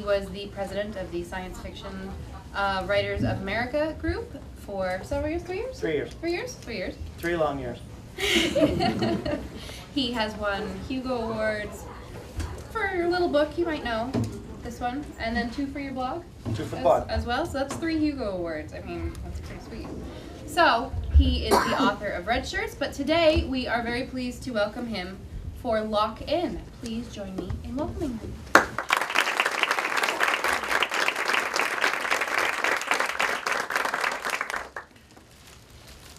was the president of the Science Fiction Writers of America group for several years, 3 years? 3 years. 3 years? 3 years. 3 long years. He has won Hugo Awards for your little book, you might know this one, and then 2 for your blog. 2 for the blog. As well, so that's 3 Hugo Awards. I mean, that's pretty sweet. So, he is the author of Red Shirts, but today we are very pleased to welcome him for Lock In. Please join me in welcoming him.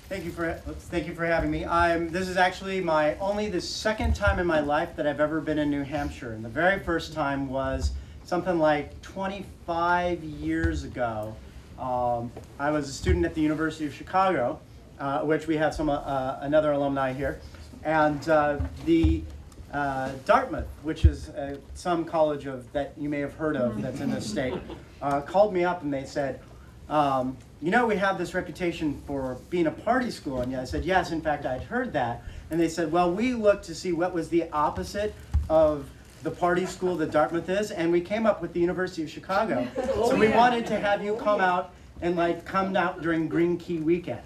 Thank you for having me. This is actually only the second time in my life that I've ever been in New Hampshire, and the very first time was something like 25 years ago. I was a student at the University of Chicago, which we have another alumni here, and the Dartmouth, which is some college that you may have heard of that's in this state, called me up and they said, you know, we have this reputation for being a party school. And I said, yes, in fact, I'd heard that. And they said, well, we looked to see what was the opposite of the party school that Dartmouth is, and we came up with the University of Chicago. So we wanted to have you come out and come out during Green Key weekend,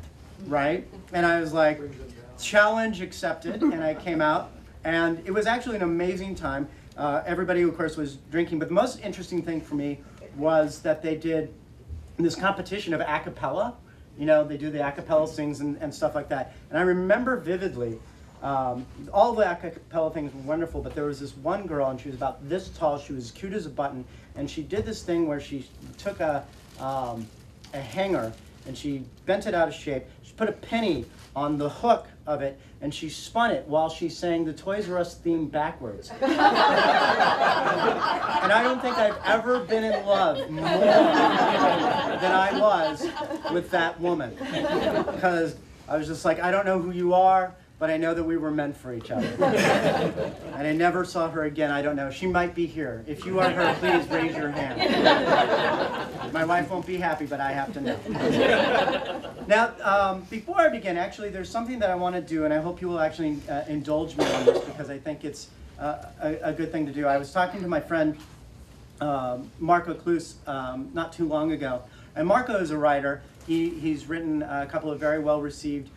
right? And I was like, challenge accepted, and I came out, and it was actually an amazing time. Everybody, of course, was drinking, but the most interesting thing for me was that they did this competition of a cappella. You know, they do the a cappella things and stuff like that. And I remember vividly, all the a cappella things were wonderful, but there was this one girl, and she was about this tall, she was cute as a button, and she did this thing where she took a hanger, and she bent it out of shape, she put a penny on the hook of it, and she spun it while she sang the Toys R Us theme backwards. And I don't think I've ever been in love more than I was with that woman. Because I was just like, I don't know who you are, but I know that we were meant for each other. And I never saw her again. I don't know. She might be here. If you are her, please raise your hand. My wife won't be happy, but I have to know. Now, before I begin, actually, there's something that I want to do, and I hope you will actually indulge me on this, because I think it's a good thing to do. I was talking to my friend, Marko Kloos, not too long ago. And Marko is a writer. He's written a couple of very well-received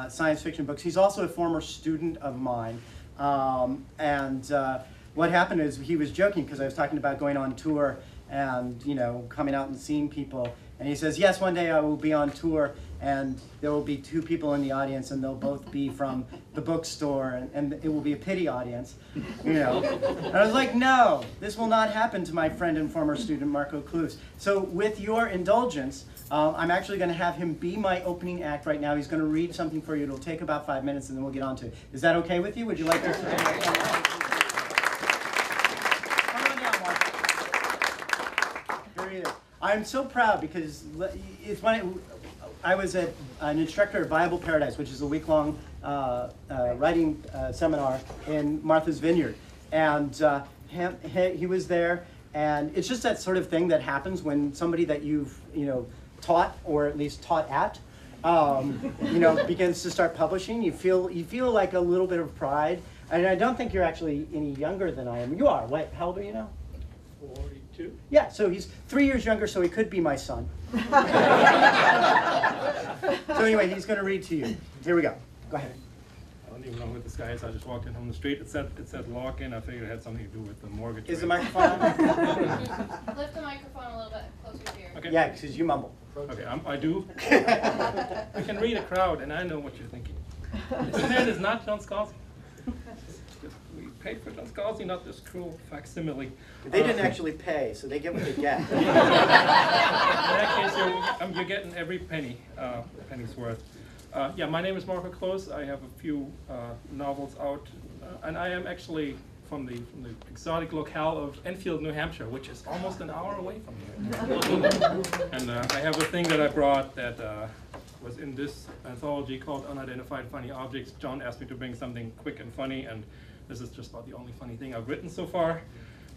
science fiction books. He's also a former student of mine. What happened is he was joking, because I was talking about going on tour and, you know, coming out and seeing people. And he says, yes, one day I will be on tour and there will be 2 people in the audience and they'll both be from the Bookstore and it will be a pity audience, you know. And I was like, no, this will not happen to my friend and former student Marko Kloos. So with your indulgence, I'm actually going to have him be my opening act right now. He's going to read something for you. It'll take about 5 minutes and then we'll get on to it. Is that okay with you? Would you like to? Come on down, Marko. Here he is. I'm so proud because it's when I was an instructor at Viable Paradise, which is a week-long writing seminar in Martha's Vineyard. And he was there, and it's just that sort of thing that happens when somebody that you've, taught, or at least taught at, begins to start publishing. You feel like a little bit of pride. And I don't think you're actually any younger than I am. You are. Wait, how old are you now? 42. Yeah, so he's 3 years younger, so he could be my son. So anyway, he's going to read to you. Here we go. Go ahead. I don't even know who this guy is. I just walked in from the street. It said lock in. I figured it had something to do with the mortgage. Is the rate. microphone on? Lift the microphone a little bit closer to your... Okay. Yeah, because you mumble. Okay, I do. I can read a crowd, and I know what you're thinking. This man is not John Scalzi. We paid for John Scalzi, not this cruel facsimile. They didn't actually pay, so they get what they get. In that case, you're getting every penny's worth. Yeah, my name is Marko Kloos. I have a few novels out, and I am actually from the exotic locale of Enfield, New Hampshire, which is almost an hour away from here. And I have a thing that I brought that was in this anthology called Unidentified Funny Objects. John asked me to bring something quick and funny, and this is just about the only funny thing I've written so far.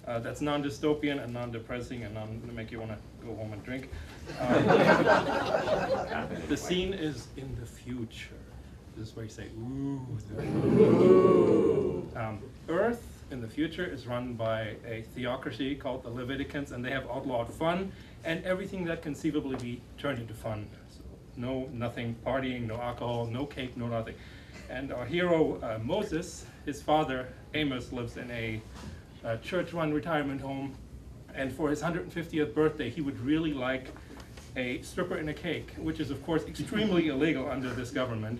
That's non-dystopian and non-depressing and going to make you want to go home and drink. The scene is in the future. This is where you say, ooh. Earth in the future is run by a theocracy called the Leviticans, and they have outlawed fun and everything that conceivably be turned into fun. So nothing partying, no alcohol, no cake, no nothing. And our hero, Moses, his father, Amos, lives in a church-run retirement home, and for his 150th birthday, he would really like a stripper and a cake, which is of course extremely illegal under this government.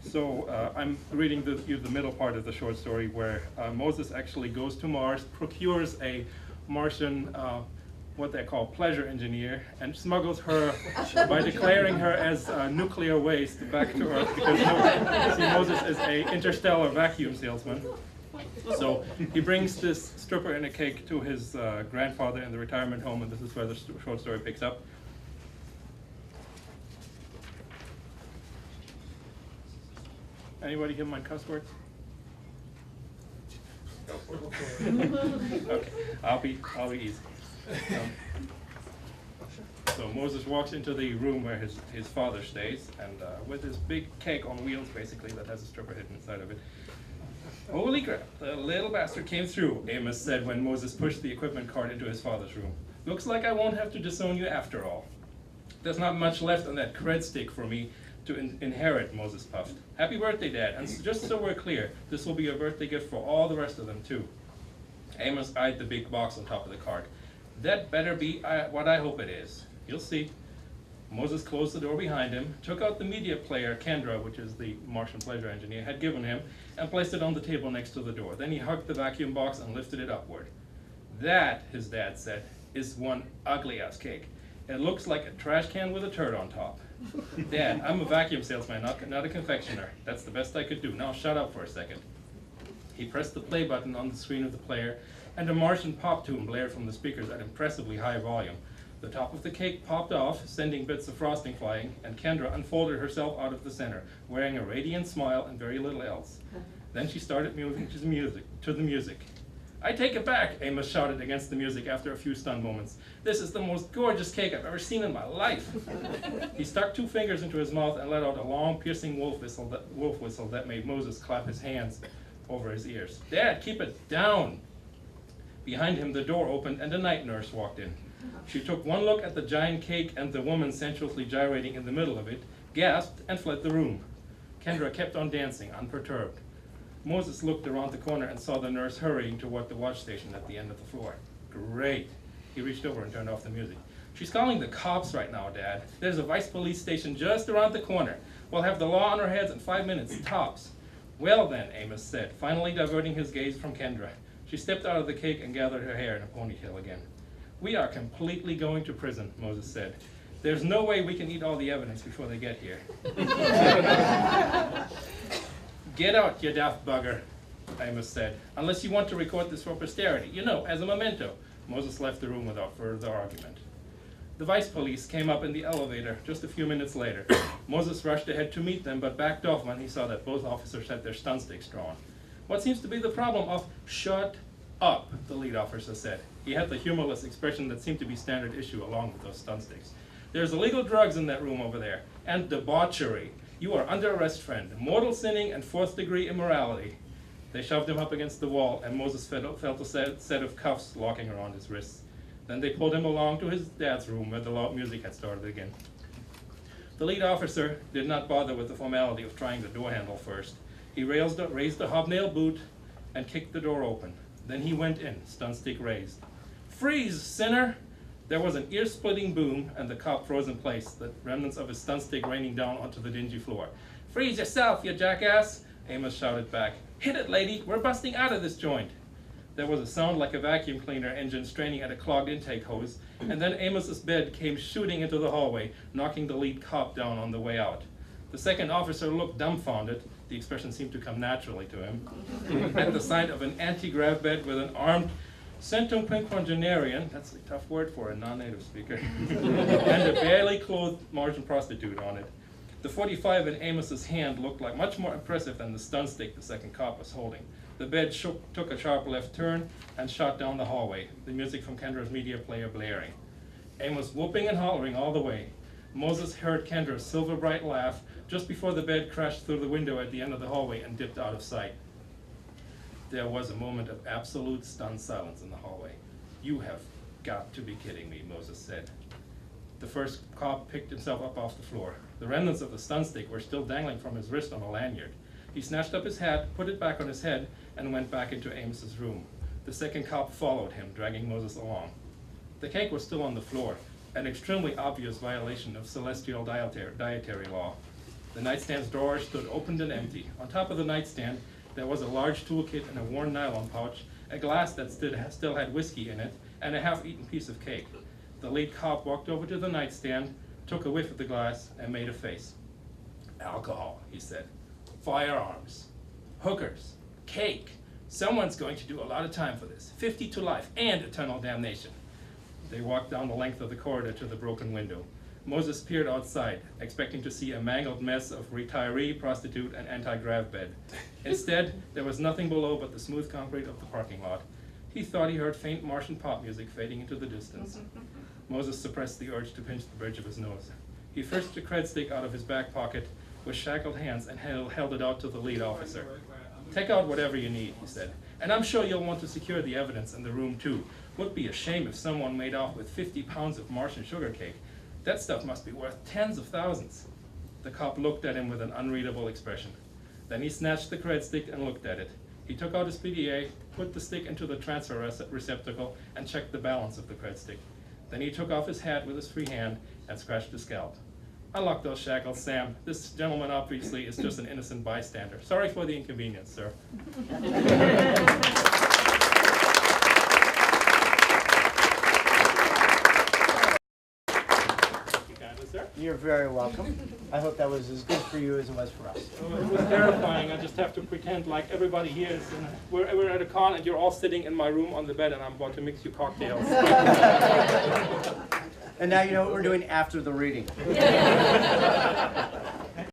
So I'm reading you the middle part of the short story where Moses actually goes to Mars, procures a Martian, what they call pleasure engineer, and smuggles her by declaring her as nuclear waste back to Earth, because Moses is a interstellar vacuum salesman. So he brings this stripper and a cake to his grandfather in the retirement home, and this is where the short story picks up. Anybody hear my cuss words? Okay, I'll be easy. So Moses walks into the room where his father stays, and with this big cake on wheels, basically, that has a stripper hidden inside of it. Holy crap, the little bastard came through, Amos said when Moses pushed the equipment cart into his father's room. Looks like I won't have to disown you after all. There's not much left on that cred stick for me to inherit, Moses puffed. Happy birthday, Dad, and just so we're clear, this will be a birthday gift for all the rest of them, too. Amos eyed the big box on top of the cart. That better be what I hope it is. You'll see. Moses closed the door behind him, took out the media player Kendra, which is the Martian pleasure engineer, had given him, and placed it on the table next to the door. Then he hugged the vacuum box and lifted it upward. That, his dad said, is one ugly-ass cake. It looks like a trash can with a turd on top. Dad, I'm a vacuum salesman, not a confectioner. That's the best I could do. Now shut up for a second. He pressed the play button on the screen of the player, and a Martian pop tune blared from the speakers at impressively high volume. The top of the cake popped off, sending bits of frosting flying, and Kendra unfolded herself out of the center, wearing a radiant smile and very little else. Then she started moving to the music. I take it back, Amos shouted against the music after a few stunned moments. This is the most gorgeous cake I've ever seen in my life. He stuck 2 fingers into his mouth and let out a long, piercing wolf whistle that made Moses clap his hands over his ears. Dad, keep it down. Behind him, the door opened and a night nurse walked in. She took one look at the giant cake and the woman sensuously gyrating in the middle of it, gasped, and fled the room. Kendra kept on dancing, unperturbed. Moses looked around the corner and saw the nurse hurrying toward the watch station at the end of the floor. Great. He reached over and turned off the music. She's calling the cops right now, Dad. There's a vice police station just around the corner. We'll have the law on our heads in 5 minutes, tops. Well then, Amos said, finally diverting his gaze from Kendra. She stepped out of the cake and gathered her hair in a ponytail again. We are completely going to prison, Moses said. There's no way we can eat all the evidence before they get here. Get out, you daft bugger, Amos said, unless you want to record this for posterity. You know, as a memento. Moses left the room without further argument. The vice police came up in the elevator just a few minutes later. Moses rushed ahead to meet them, but backed off when he saw that both officers had their stun sticks drawn. What seems to be the problem of shut up, the lead officer said. He had the humorless expression that seemed to be standard issue along with those stun sticks. There's illegal drugs in that room over there, and debauchery. You are under arrest, friend. Mortal sinning and 4th-degree immorality. They shoved him up against the wall, and Moses felt a set of cuffs locking around his wrists. Then they pulled him along to his dad's room where the loud music had started again. The lead officer did not bother with the formality of trying the door handle first. He raised the hobnail boot and kicked the door open. Then he went in, stun stick raised. Freeze, sinner! There was an ear-splitting boom, and the cop froze in place, the remnants of his stun stick raining down onto the dingy floor. Freeze yourself, you jackass! Amos shouted back. Hit it, lady! We're busting out of this joint! There was a sound like a vacuum cleaner engine straining at a clogged intake hose, and then Amos's bed came shooting into the hallway, knocking the lead cop down on the way out. The second officer looked dumbfounded, the expression seemed to come naturally to him, at the sight of an anti-grav bed with an armed centumquinquagenarian, that's a tough word for a non-native speaker, and a barely clothed Martian prostitute on it. The .45 in Amos's hand looked like much more impressive than the stun stick the second cop was holding. The bed took a sharp left turn and shot down the hallway, the music from Kendra's media player blaring. Amos whooping and hollering all the way. Moses heard Kendra's silver bright laugh just before the bed crashed through the window at the end of the hallway and dipped out of sight. There was a moment of absolute stunned silence in the hallway. "You have got to be kidding me," Moses said. The first cop picked himself up off the floor. The remnants of the stun stick were still dangling from his wrist on a lanyard. He snatched up his hat, put it back on his head, and went back into Amos's room. The second cop followed him, dragging Moses along. The cake was still on the floor, an extremely obvious violation of celestial dietary law. The nightstand's drawer stood opened and empty. On top of the nightstand, there was a large toolkit and a worn nylon pouch, a glass that still had whiskey in it, and a half-eaten piece of cake. The lead cop walked over to the nightstand, took a whiff of the glass, and made a face. "Alcohol," he said. "Firearms. Hookers. Cake. Someone's going to do a lot of time for this. 50 to life and eternal damnation." They walked down the length of the corridor to the broken window. Moses peered outside, expecting to see a mangled mess of retiree, prostitute, and anti-grav bed. Instead, there was nothing below but the smooth concrete of the parking lot. He thought he heard faint Martian pop music fading into the distance. Moses suppressed the urge to pinch the bridge of his nose. He fished the cred stick out of his back pocket with shackled hands and held it out to the lead officer. "Take out whatever you need," he said. "And I'm sure you'll want to secure the evidence in the room too. Would be a shame if someone made off with 50 pounds of Martian sugar cake. That stuff must be worth tens of thousands." The cop looked at him with an unreadable expression. Then he snatched the cred stick and looked at it. He took out his PDA, put the stick into the transfer receptacle, and checked the balance of the cred stick. Then he took off his hat with his free hand and scratched his scalp. "Unlock those shackles, Sam. This gentleman obviously is just an innocent bystander. Sorry for the inconvenience, sir." You're very welcome. I hope that was as good for you as it was for us. It was terrifying. I just have to pretend like everybody here is we're at a con and you're all sitting in my room on the bed and I'm about to mix you cocktails. And now you know what we're doing after the reading.